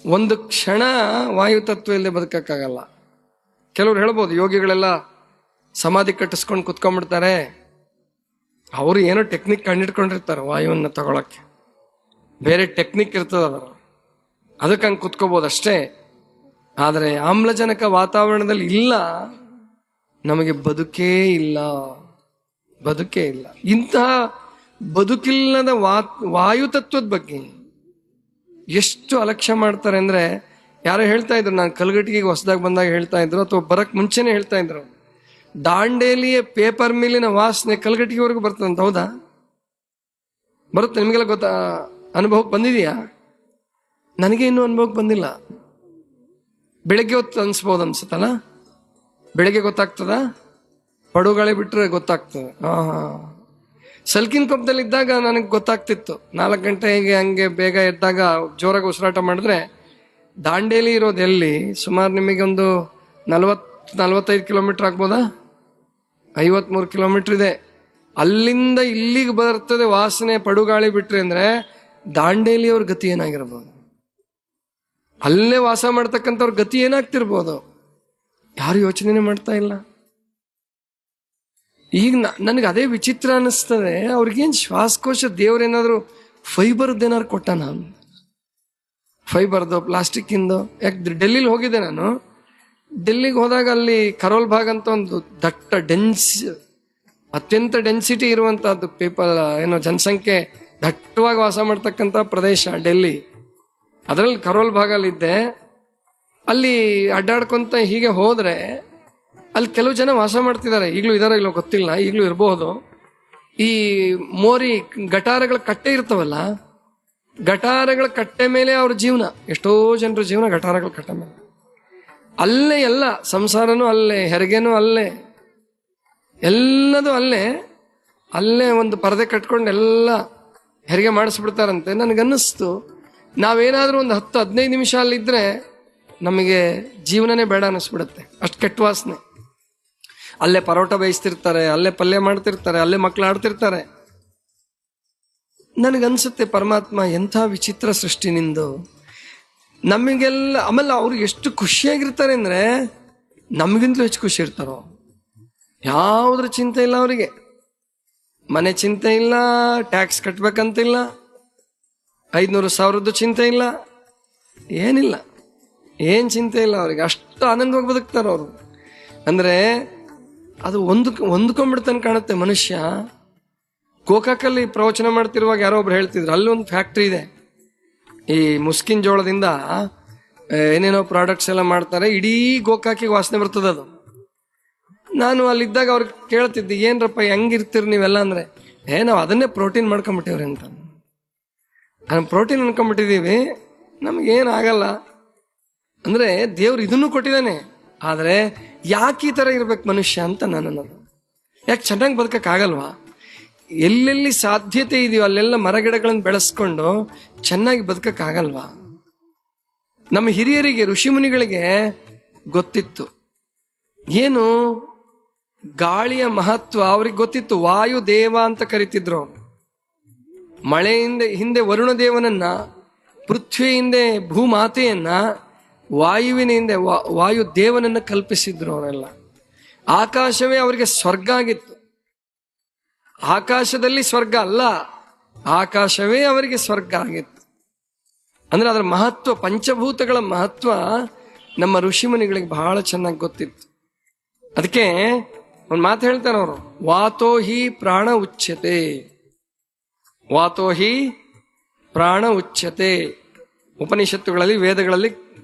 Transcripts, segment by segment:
ಒಂದು ಕ್ಷಣ ವಾಯು ತತ್ವ ಇಲ್ಲದೆ ಬದುಕಕ್ಕಾಗಲ್ಲ. ಕೆಲವ್ರು ಹೇಳ್ಬೋದು ಯೋಗಿಗಳೆಲ್ಲ ಸಮಾಧಿ ಕಟ್ಟಿಸ್ಕೊಂಡು ಕುತ್ಕೊಂಡ್ಬಿಡ್ತಾರೆ, ಅವರು ಏನೋ ಟೆಕ್ನಿಕ್ ಕಂಡಿಡ್ಕೊಂಡಿರ್ತಾರೆ ವಾಯುವನ್ನು ತಗೊಳಕ್ಕೆ, ಬೇರೆ ಟೆಕ್ನಿಕ್ ಇರ್ತದ ಅದಕ್ಕೆ ಹಂಗೆ ಕುತ್ಕೋಬೋದು ಅಷ್ಟೇ. ಆದರೆ ಆಮ್ಲಜನಕ ವಾತಾವರಣದಲ್ಲಿ ಇಲ್ಲ, ನಮಗೆ ಬದುಕೇ ಇಲ್ಲ, ಬದುಕೇ ಇಲ್ಲ. ಇಂತಹ ಬದುಕಿಲ್ಲದ ವಾಯು ತತ್ವದ ಬಗ್ಗೆ ಎಷ್ಟು ಅಲಕ್ಷ್ಯ ಮಾಡ್ತಾರೆ ಅಂದ್ರೆ, ಯಾರೋ ಹೇಳ್ತಾ ಇದ್ರು, ನಾನು ಕಲ್ಗಟ್ಟಿಗೆ ಹೊಸದಾಗಿ ಬಂದಾಗ ಹೇಳ್ತಾ ಇದ್ರು, ಅಥವಾ ಬರಕ್ ಮುಂಚೆನೆ ಹೇಳ್ತಾ ಇದ್ರು, ದಾಂಡೇಲಿಯ ಪೇಪರ್ ಮಿಲ್ಲಿನ ವಾಸನೆ ಕಲ್ಗಟ್ಟಿಗೆವರೆಗೂ ಬರ್ತದಂತ. ಹೌದಾ? ಬರುತ್ತೆ? ನಿಮಗೆಲ್ಲ ಗೊತ್ತಾ? ಅನುಭವಕ್ಕೆ ಬಂದಿದೆಯಾ? ನನಗೆ ಇನ್ನೂ ಅನುಭವಕ್ಕೆ ಬಂದಿಲ್ಲ. ಬೆಳಗ್ಗೆ ಹೊತ್ತು ಅನ್ಸ್ಬೋದು ಅನ್ಸುತ್ತಲ್ಲ, ಬೆಳಗ್ಗೆ ಗೊತ್ತಾಗ್ತದ, ಪಡುಗಾಳಿ ಬಿಟ್ರೆ ಗೊತ್ತಾಗ್ತದೆ. ಸಲ್ಕಿನ್ ಕೊಪ್ಪದಲ್ಲಿದ್ದಾಗ ನನಗೆ ಗೊತ್ತಾಗ್ತಿತ್ತು. 4 ಗಂಟೆಗೆ ಹಂಗೆ ಬೇಗ ಎದ್ದಾಗ ಜೋರಾಗಿ ಉಸಿರಾಟ ಮಾಡಿದ್ರೆ, ದಾಂಡೇಲಿ ಇರೋದು ಎಲ್ಲಿ ಸುಮಾರು ನಿಮಗೆ ಒಂದು 40-45 ಕಿಲೋಮೀಟರ್ ಆಗ್ಬೋದಾ, 53 ಕಿಲೋಮೀಟರ್ ಇದೆ. ಅಲ್ಲಿಂದ ಇಲ್ಲಿಗೆ ಬರ್ತದೆ ವಾಸನೆ, ಪಡುಗಾಳಿ ಬಿಟ್ರೆ ಅಂದ್ರೆ ದಾಂಡೇಲಿಯವ್ರ ಗತಿ ಏನಾಗಿರ್ಬೋದು, ಅಲ್ಲೇ ವಾಸ ಮಾಡ್ತಕ್ಕಂಥವ್ರ ಗತಿ ಏನಾಗ್ತಿರ್ಬೋದು, ಯಾರು ಯೋಚನೆ ಮಾಡ್ತಾ ಇಲ್ಲ. ಈಗ ನನಗೆ ಅದೇ ವಿಚಿತ್ರ ಅನ್ನಿಸ್ತದೆ, ಅವ್ರಿಗೇನು ಶ್ವಾಸಕೋಶ ದೇವ್ರೇನಾದ್ರು ಫೈಬರ್ದೇನಾದ್ರು ಕೊಟ್ಟ? ನಾನು ಫೈಬರ್ದು, ಪ್ಲಾಸ್ಟಿಕ್ಕಿಂದು. ಯಾಕೆ ಡೆಲ್ಲಿಲಿ ಹೋಗಿದ್ದೆ ನಾನು. ಡೆಲ್ಲಿಗೆ ಹೋದಾಗ ಅಲ್ಲಿ ಕರೋಲ್ ಭಾಗ್ ಅಂತ ಒಂದು ದಟ್ಟ ಅತ್ಯಂತ ಡೆನ್ಸಿಟಿ ಇರುವಂತಹದ್ದು, ಪೀಪಲ್ ಏನೋ ಜನಸಂಖ್ಯೆ ದಟ್ಟವಾಗಿ ವಾಸ ಮಾಡ್ತಕ್ಕಂಥ ಪ್ರದೇಶ ಡೆಲ್ಲಿ. ಅದರಲ್ಲಿ ಕರೋಲ್ ಭಾಗಲ್ಲಿದ್ದೆ. ಅಲ್ಲಿ ಅಡ್ಡಾಡ್ಕೊಂತ ಹೀಗೆ ಹೋದ್ರೆ ಅಲ್ಲಿ ಕೆಲವು ಜನ ವಾಸ ಮಾಡ್ತಿದ್ದಾರೆ, ಈಗಲೂ ಇದಾರೋ ಇಲ್ಲೋ ಗೊತ್ತಿಲ್ಲ, ಈಗಲೂ ಇರಬಹುದು. ಈ ಮೋರಿ ಗಟಾರಗಳ ಕಟ್ಟೆ ಇರ್ತಾವಲ್ಲ, ಗಟಾರಗಳ ಕಟ್ಟೆ ಮೇಲೆ ಅವ್ರ ಜೀವನ, ಎಷ್ಟೋ ಜನರ ಜೀವನ ಗಟಾರಗಳ ಕಟ್ಟೆ ಮೇಲೆ. ಅಲ್ಲೇ ಎಲ್ಲ ಸಂಸಾರನೂ ಅಲ್ಲೇ, ಹೆರಿಗೆನೂ ಅಲ್ಲೇ, ಎಲ್ಲದೂ ಅಲ್ಲೇ. ಅಲ್ಲೇ ಒಂದು ಪರದೆ ಕಟ್ಕೊಂಡು ಎಲ್ಲ ಹೆರಿಗೆ ಮಾಡಿಸ್ಬಿಡ್ತಾರಂತೆ. ನನಗನ್ನಿಸ್ತು, ನಾವೇನಾದ್ರೂ ಒಂದು 10-15 ನಿಮಿಷ ಅಲ್ಲಿದ್ರೆ ನಮಗೆ ಜೀವನನೇ ಬೇಡ ಅನ್ನಿಸ್ಬಿಡುತ್ತೆ, ಅಷ್ಟು ಕೆಟ್ಟ ವಾಸನೆ. ಅಲ್ಲೇ ಪರೋಟ ಬೇಯಿಸ್ತಿರ್ತಾರೆ, ಅಲ್ಲೇ ಪಲ್ಯ ಮಾಡ್ತಿರ್ತಾರೆ, ಅಲ್ಲೇ ಮಕ್ಕಳು ಆಡ್ತಿರ್ತಾರೆ. ನನಗನ್ಸುತ್ತೆ ಪರಮಾತ್ಮ ಎಂಥ ವಿಚಿತ್ರ ಸೃಷ್ಟಿ ನಿಂದು. ನಮಗೆಲ್ಲ ಆಮೇಲೆ ಅವ್ರು ಎಷ್ಟು ಖುಷಿಯಾಗಿರ್ತಾರೆ ಅಂದ್ರೆ ನಮಗಿಂತಲೂ ಹೆಚ್ಚು ಖುಷಿ ಇರ್ತಾರೋ. ಯಾವುದ್ರ ಚಿಂತೆ ಇಲ್ಲ ಅವರಿಗೆ, ಮನೆ ಚಿಂತೆ ಇಲ್ಲ, ಟ್ಯಾಕ್ಸ್ ಕಟ್ಬೇಕಂತಿಲ್ಲ, 500,000 ಚಿಂತೆ ಇಲ್ಲ, ಏನಿಲ್ಲ, ಏನ್ ಚಿಂತೆ ಇಲ್ಲ ಅವ್ರಿಗೆ. ಅಷ್ಟು ಆನಂದವಾಗಿ ಬದುಕ್ತಾರ ಅವರು. ಅಂದ್ರೆ ಅದು ಹೊಂದ್ಕೊಂಡ್ಬಿಡ್ತಾನೆ ಕಾಣುತ್ತೆ ಮನುಷ್ಯ. ಗೋಕಾಕಲ್ಲಿ ಪ್ರವಚನ ಮಾಡ್ತಿರುವಾಗ ಯಾರೋ ಒಬ್ರು ಹೇಳ್ತಿದ್ರು, ಅಲ್ಲಿ ಒಂದು ಫ್ಯಾಕ್ಟ್ರಿ ಇದೆ, ಈ ಮುಸ್ಕಿನ್ ಜೋಳದಿಂದ ಏನೇನೋ ಪ್ರಾಡಕ್ಟ್ಸ್ ಎಲ್ಲ ಮಾಡ್ತಾರೆ, ಇಡೀ ಗೋಕಾಕಿಗೆ ವಾಸನೆ ಬರ್ತದೆ ಅದು. ನಾನು ಅಲ್ಲಿದ್ದಾಗ ಅವ್ರಿಗೆ ಕೇಳ್ತಿದ್ದೆ, ಏನ್ರಪ್ಪ ಹೆಂಗಿರ್ತೀರಿ ನೀವೆಲ್ಲ ಅಂದ್ರೆ, ನಾವು ಅದನ್ನೇ ಪ್ರೋಟೀನ್ ಮಾಡ್ಕೊಂಬಿಟ್ಟಿವ್ರಿ ಅಂತ. ನಾನು ಪ್ರೋಟೀನ್ ಅನ್ಕೊಂಡ್ಬಿಟ್ಟಿದ್ದೀವಿ, ನಮಗೇನು ಆಗಲ್ಲ. ಅಂದ್ರೆ ದೇವ್ರು ಇದನ್ನು ಕೊಟ್ಟಿದ್ದಾನೆ, ಆದರೆ ಯಾಕೆ ಈ ಥರ ಇರ್ಬೇಕು ಮನುಷ್ಯ ಅಂತ ನಾನು ಅನ್ನೋದು. ಯಾಕೆ ಚೆನ್ನಾಗಿ ಬದುಕಕ್ಕಾಗಲ್ವಾ? ಎಲ್ಲೆಲ್ಲಿ ಸಾಧ್ಯತೆ ಇದೆಯೋ ಅಲ್ಲೆಲ್ಲ ಮರಗಿಡಗಳನ್ನು ಬೆಳೆಸ್ಕೊಂಡು ಚೆನ್ನಾಗಿ ಬದುಕಕ್ಕಾಗಲ್ವಾ? ನಮ್ಮ ಹಿರಿಯರಿಗೆ, ಋಷಿಮುನಿಗಳಿಗೆ ಗೊತ್ತಿತ್ತು ಏನು ಗಾಳಿಯ ಮಹತ್ವ, ಅವ್ರಿಗೆ ಗೊತ್ತಿತ್ತು. ವಾಯು ದೇವ ಅಂತ ಕರಿತಿದ್ರು. ಮಳೆಯಿಂದ ಹಿಂದೆ ವರುಣ ದೇವನನ್ನ, ಪೃಥ್ವಿ ಹಿಂದೆ ಭೂಮಾತೆಯನ್ನ, ವಾಯುವಿನ ಹಿಂದೆ ವಾಯು ದೇವನನ್ನ ಕಲ್ಪಿಸಿದ್ರು ಅವರೆಲ್ಲ. ಆಕಾಶವೇ ಅವರಿಗೆ ಸ್ವರ್ಗ ಆಗಿತ್ತು. ಆಕಾಶದಲ್ಲಿ ಸ್ವರ್ಗ ಅಲ್ಲ, ಆಕಾಶವೇ ಅವರಿಗೆ ಸ್ವರ್ಗ ಆಗಿತ್ತು. ಅಂದ್ರೆ ಅದರ ಮಹತ್ವ, ಪಂಚಭೂತಗಳ ಮಹತ್ವ ನಮ್ಮ ಋಷಿಮುನಿಗಳಿಗೆ ಬಹಳ ಚೆನ್ನಾಗಿ ಗೊತ್ತಿತ್ತು. ಅದಕ್ಕೆ ಒಂದು ಮಾತು ಹೇಳ್ತಾರೆ ಅವರು, ವಾತೋ ಹಿ ಪ್ರಾಣ ಉಚ್ಯತೆ, ವಾತೋ ಹಿ ಪ್ರಾಣ ಉಚ್ಯತೆ. ಉಪನಿಷತ್ತುಗಳಲ್ಲಿ, ವೇದಗಳಲ್ಲಿ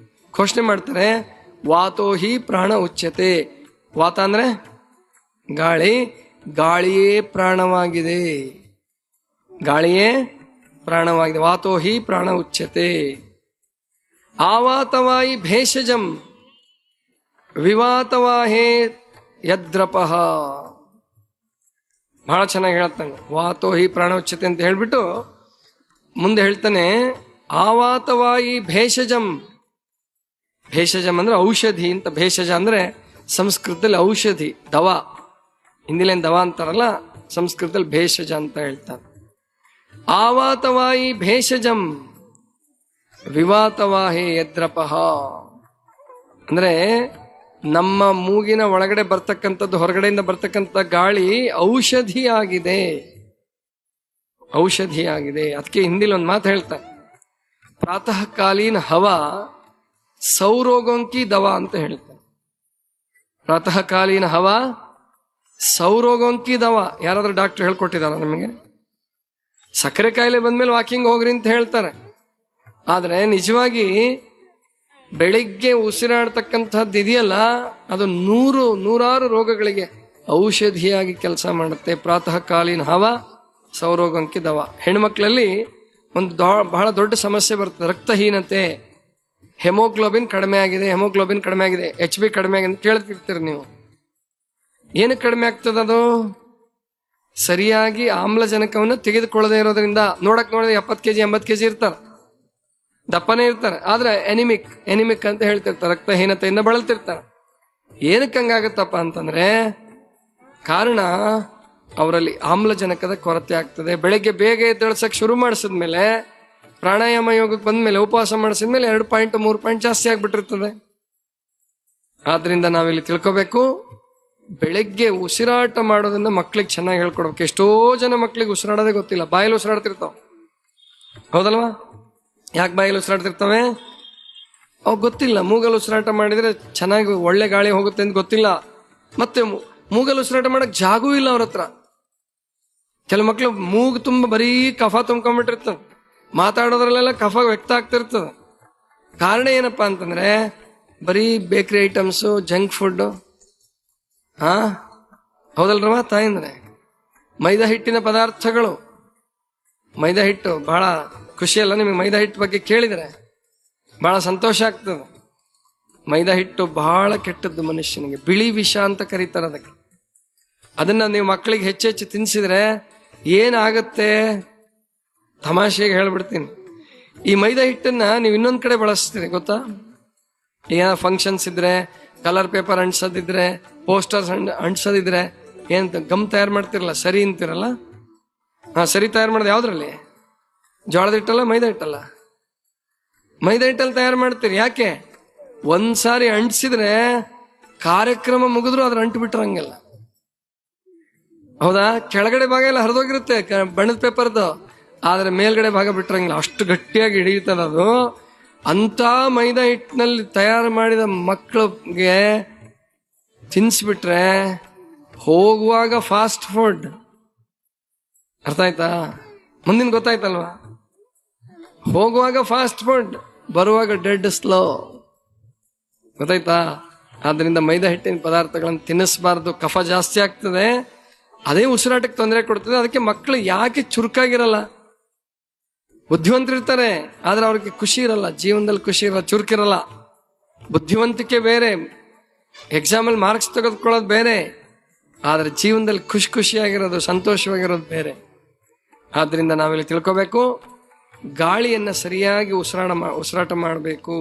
ಘೋಷಣೆ ಮಾಡ್ತಾರೆ, ವಾತೋ ಹಿ ಪ್ರಾಣ ಉಚ್ಯತೆ. ವಾತ ಅಂದ್ರೆ ಗಾಳಿ, ಗಾಳಿಯೇ ಪ್ರಾಣವಾಗಿದೆ, ಗಾಳಿಯೇ ಪ್ರಾಣವಾಗಿದೆ. ವಾತೋ ಹಿ ಪ್ರಾಣ ಉಚ್ಯತೆ. ಆವಾತವಾಯಿ ಭೇಷಜಂ ವಿವಾತವಾಹೇ ಯದ್ರಪಃ. ಬಹಳ ಚೆನ್ನಾಗಿ ಹೇಳ್ತಾನೆ, ವಾತೋ ಹಿ ಪ್ರಾಣ ಉಚ್ಯತೆ ಅಂತ ಹೇಳ್ಬಿಟ್ಟು ಮುಂದೆ ಹೇಳ್ತಾನೆ, ಆವಾತವಾಯಿ ಭೇಷಜಂ. ಭೇಷಜಂ ಅಂದ್ರೆ ಔಷಧಿ ಅಂತ. ಭೇಷಜ ಅಂದ್ರೆ ಸಂಸ್ಕೃತದಲ್ಲಿ ಔಷಧಿ, ದವಾ. ಹಿಂದಿಲೇನು ದವಾ ಅಂತಾರಲ್ಲ, ಸಂಸ್ಕೃತದಲ್ಲಿ ಭೇಷಜ ಅಂತ ಹೇಳ್ತಾರೆ. ಆವಾತವಾಯಿ ಭೇಷಜಂ ವಿವಾತವಾಹಿ ಯದ್ರಪಃ ಅಂದ್ರೆ ನಮ್ಮ ಮೂಗಿನ ಒಳಗಡೆ ಬರ್ತಕ್ಕಂಥದ್ದು, ಹೊರಗಡೆಯಿಂದ ಬರ್ತಕ್ಕಂಥ ಗಾಳಿ ಔಷಧಿಯಾಗಿದೆ. ಅದಕ್ಕೆ ಹಿಂದಿಲಿ ಒಂದು ಮಾತು ಹೇಳ್ತಾರೆ, ಪ್ರಾತಃ ಕಾಲೀನ ಹವಾ ಸೌರೋಗೋಂಕಿ ದವಾ ಅಂತ ಹೇಳ್ತಾರೆ. ಪ್ರಾತಃ ಕಾಲೀನ ಹವಾ ಸೌರೋಗೋಂಕಿ ದವಾ. ಯಾರಾದ್ರೂ ಡಾಕ್ಟರ್ ಹೇಳ್ಕೊಟ್ಟಿದಾರ ನಮಗೆ? ಸಕ್ಕರೆ ಕಾಯಿಲೆ ಬಂದ್ಮೇಲೆ ವಾಕಿಂಗ್ ಹೋಗ್ರಿ ಅಂತ ಹೇಳ್ತಾರೆ. ಆದ್ರೆ ನಿಜವಾಗಿ ಬೆಳಿಗ್ಗೆ ಉಸಿರಾಡ್ತಕ್ಕಂಥದ್ದು ಇದೆಯಲ್ಲ, ಅದು ನೂರಾರು ರೋಗಗಳಿಗೆ ಔಷಧಿಯಾಗಿ ಕೆಲಸ ಮಾಡುತ್ತೆ. ಪ್ರಾತಃ ಕಾಲೀನ ಹವಾ ಸೌರೋಗಂಕಿ ದವಾ. ಹೆಣ್ಮಕ್ಳಲ್ಲಿ ಒಂದು ಬಹಳ ದೊಡ್ಡ ಸಮಸ್ಯೆ ಬರ್ತದೆ, ರಕ್ತಹೀನತೆ. ಹೆಮೋಗ್ಲೋಬಿನ್ ಕಡಿಮೆ ಆಗಿದೆ, HB ಕಡಿಮೆ ಆಗಿದೆ ಅಂತ ಕೇಳ್ತಿರ್ತೀರಿ ನೀವು. ಏನಕ್ಕೆ ಕಡಿಮೆ ಆಗ್ತದೆ? ಅದು ಸರಿಯಾಗಿ ಆಮ್ಲಜನಕವನ್ನು ತೆಗೆದುಕೊಳ್ಳದೆ ಇರೋದ್ರಿಂದ. ನೋಡಿದ್ರೆ 70 kg 80 kg ಇರ್ತಾರೆ, ದಪ್ಪನೇ ಇರ್ತಾರೆ, ಆದ್ರೆ ಎನಿಮಿಕ್ ಅಂತ ಹೇಳ್ತಿರ್ತಾರೆ, ರಕ್ತಹೀನತೆಯಿಂದ ಬಳಲ್ತಿರ್ತಾರೆ. ಏನಕ್ಕೆ ಹಂಗಾಗತ್ತಪ್ಪ ಅಂತಂದ್ರೆ ಕಾರಣ ಅವರಲ್ಲಿ ಆಮ್ಲಜನಕದ ಕೊರತೆ ಆಗ್ತದೆ. ಬೆಳಗ್ಗೆ ಬೇಗ ಎದ್ದೇಳ್ಸಕ್ ಶುರು ಮಾಡಿಸಿದ್ಮೇಲೆ, ಪ್ರಾಣಾಯಾಮ ಯೋಗಕ್ಕೆ ಬಂದ್ಮೇಲೆ, ಉಪವಾಸ ಮಾಡಿಸಿದ್ಮೇಲೆ 2 ಪಾಯಿಂಟ್ 3 ಪಾಯಿಂಟ್ ಜಾಸ್ತಿ ಆಗ್ಬಿಟ್ಟಿರ್ತದೆ. ಆದ್ರಿಂದ ನಾವಿಲ್ಲಿ ತಿಳ್ಕೋಬೇಕು, ಬೆಳಗ್ಗೆ ಉಸಿರಾಟ ಮಾಡೋದನ್ನ ಮಕ್ಳಿಗೆ ಚೆನ್ನಾಗಿ ಹೇಳ್ಕೊಡ್ಬೇಕು. ಎಷ್ಟೋ ಜನ ಮಕ್ಳಿಗೆ ಉಸಿರಾಡೋದೇ ಗೊತ್ತಿಲ್ಲ, ಬಾಯಲ್ಲಿ ಉಸಿರಾಡ್ತಿರ್ತಾವ, ಹೌದಲ್ವಾ? ಯಾಕೆ ಬಾಯಲ್ಲಿ ಉಸಿರಾಡ್ತಿರ್ತವೆ? ಅವ್ ಗೊತ್ತಿಲ್ಲ. ಮೂಗಲ್ ಉಸಿರಾಟ ಮಾಡಿದ್ರೆ ಚೆನ್ನಾಗಿ ಒಳ್ಳೆ ಗಾಳಿ ಹೋಗುತ್ತೆ ಅಂತ ಗೊತ್ತಿಲ್ಲ. ಮತ್ತೆ ಮೂಗಲ್ ಉಸಿರಾಟ ಮಾಡಕ್ ಜಾಗೂ ಇಲ್ಲ ಅವ್ರ ಹತ್ರ. ಕೆಲವು ಮಕ್ಳು ಮೂಗು ತುಂಬ ಬರೀ ಕಫ ತುಂಬ್ಕೊಂಡ್ಬಿಟ್ಟಿರ್ತದೆ, ಮಾತಾಡೋದ್ರಲ್ಲೆಲ್ಲ ಕಫ ವ್ಯಕ್ತ ಆಗ್ತಿರ್ತದೆ. ಕಾರಣ ಏನಪ್ಪಾ ಅಂತಂದ್ರೆ ಬರೀ ಬೇಕರಿ ಐಟಮ್ಸು, ಜಂಕ್ ಫುಡ್. ಹೌದಲ್ರವ ತಾಯಂದ್ರೆ? ಮೈದಾ ಹಿಟ್ಟಿನ ಪದಾರ್ಥಗಳು. ಮೈದಾ ಹಿಟ್ಟು ಬಹಳ ಖುಷಿ ಅಲ್ಲ ನಿಮಗೆ? ಮೈದಾ ಹಿಟ್ಟು ಬಗ್ಗೆ ಕೇಳಿದ್ರೆ ಬಹಳ ಸಂತೋಷ ಆಗ್ತದೆ. ಮೈದಾ ಹಿಟ್ಟು ಬಹಳ ಕೆಟ್ಟದ್ದು ಮನುಷ್ಯನಿಗೆ, ಬಿಳಿ ವಿಷ ಅಂತ ಕರೀತಾರೆ ಅದಕ್ಕೆ. ಅದನ್ನ ನೀವು ಮಕ್ಕಳಿಗೆ ಹೆಚ್ಚೆಚ್ಚು ತಿನ್ಸಿದ್ರೆ ಏನಾಗತ್ತೆ? ತಮಾಷೆಗೆ ಹೇಳ್ಬಿಡ್ತೀನಿ, ಈ ಮೈದಾ ಹಿಟ್ಟನ್ನ ನೀವು ಇನ್ನೊಂದ್ ಕಡೆ ಬಳಸ್ತೀರಿ ಗೊತ್ತಾ? ಈಗ ಫಂಕ್ಷನ್ಸ್ ಇದ್ರೆ, ಕಲರ್ ಪೇಪರ್ ಅಂಟಿಸೋದಿದ್ರೆ, ಪೋಸ್ಟರ್ಸ್ ಅಂಟಿಸೋದಿದ್ರೆ, ಏನಂತ ಗಮ್ ತಯಾರು ಮಾಡ್ತಿರಲ್ಲ, ಸರಿ ಅಂತಿರಲ್ಲ. ಸರಿ ತಯಾರು ಮಾಡೋದು ಯಾವ್ದ್ರಲ್ಲಿ? ಜೋಳದ ಹಿಟ್ಟಲ್ಲ, ಮೈದಾ ಹಿಟ್ಟಲ್ಲ? ಮೈದಾ ಹಿಟ್ಟಲ್ಲಿ ತಯಾರು ಮಾಡ್ತೀರಿ. ಯಾಕೆ? ಒಂದ್ಸಾರಿ ಅಂಟಿಸಿದ್ರೆ ಕಾರ್ಯಕ್ರಮ ಮುಗಿದ್ರು ಅದ್ರ ಅಂಟು ಬಿಟ್ರಂಗಿಲ್ಲ, ಹೌದಾ? ಕೆಳಗಡೆ ಭಾಗ ಎಲ್ಲ ಹರಿದೋಗಿರುತ್ತೆ ಬಣ್ಣದ ಪೇಪರ್ದು, ಆದ್ರೆ ಮೇಲ್ಗಡೆ ಭಾಗ ಬಿಟ್ರಂಗಿಲ್ಲ, ಅಷ್ಟು ಗಟ್ಟಿಯಾಗಿ ಹಿಡಿಯುತ್ತದೆ ಅದು. ಅಂತ ಮೈದಾ ಹಿಟ್ಟಿನಲ್ಲಿ ತಯಾರು ಮಾಡಿದ ಮಕ್ಕಳಿಗೆ ತಿನ್ಸ್ಬಿಟ್ರೆ ಹೋಗುವಾಗ ಫಾಸ್ಟ್ ಫುಡ್. ಅರ್ಥ ಆಯ್ತಾ? ಮುಂದಿನ ಗೊತ್ತಾಯ್ತಲ್ವಾ? ಹೋಗುವಾಗ ಫಾಸ್ಟ್ ಫುಡ್, ಬರುವಾಗ ಡೆಡ್ ಸ್ಲೋ. ಗೊತ್ತಾಯ್ತಾ? ಆದ್ರಿಂದ ಮೈದಾ ಹಿಟ್ಟಿನ ಪದಾರ್ಥಗಳನ್ನು ತಿನ್ನಿಸಬಾರ್ದು, ಕಫ ಜಾಸ್ತಿ ಆಗ್ತದೆ, ಅದೇ ಉಸಿರಾಟಕ್ಕೆ ತೊಂದರೆ ಕೊಡ್ತದೆ. ಅದಕ್ಕೆ ಮಕ್ಕಳು ಯಾಕೆ ಚುರುಕಾಗಿರಲ್ಲ? ಬುದ್ಧಿವಂತರಿರ್ತಾರೆ, ಆದ್ರೆ ಅವ್ರಿಗೆ ಖುಷಿ ಇರಲ್ಲ, ಜೀವನದಲ್ಲಿ ಖುಷಿ ಇರಲ್ಲ, ಚುರುಕಿರಲ್ಲ. ಬುದ್ಧಿವಂತಿಕೆ ಬೇರೆ, ಎಕ್ಸಾಮಲ್ಲಿ ಮಾರ್ಕ್ಸ್ ತೆಗೆದುಕೊಳ್ಳೋದು ಬೇರೆ, ಆದ್ರೆ ಜೀವನದಲ್ಲಿ ಖುಷಿಯಾಗಿರೋದು, ಸಂತೋಷವಾಗಿರೋದು ಬೇರೆ. ಆದ್ರಿಂದ ನಾವಿಲ್ಲಿ ತಿಳ್ಕೋಬೇಕು, ಗಾಳಿಯನ್ನ ಸರಿಯಾಗಿ ಉಸಿರಾಟ ಮಾಡಬೇಕು.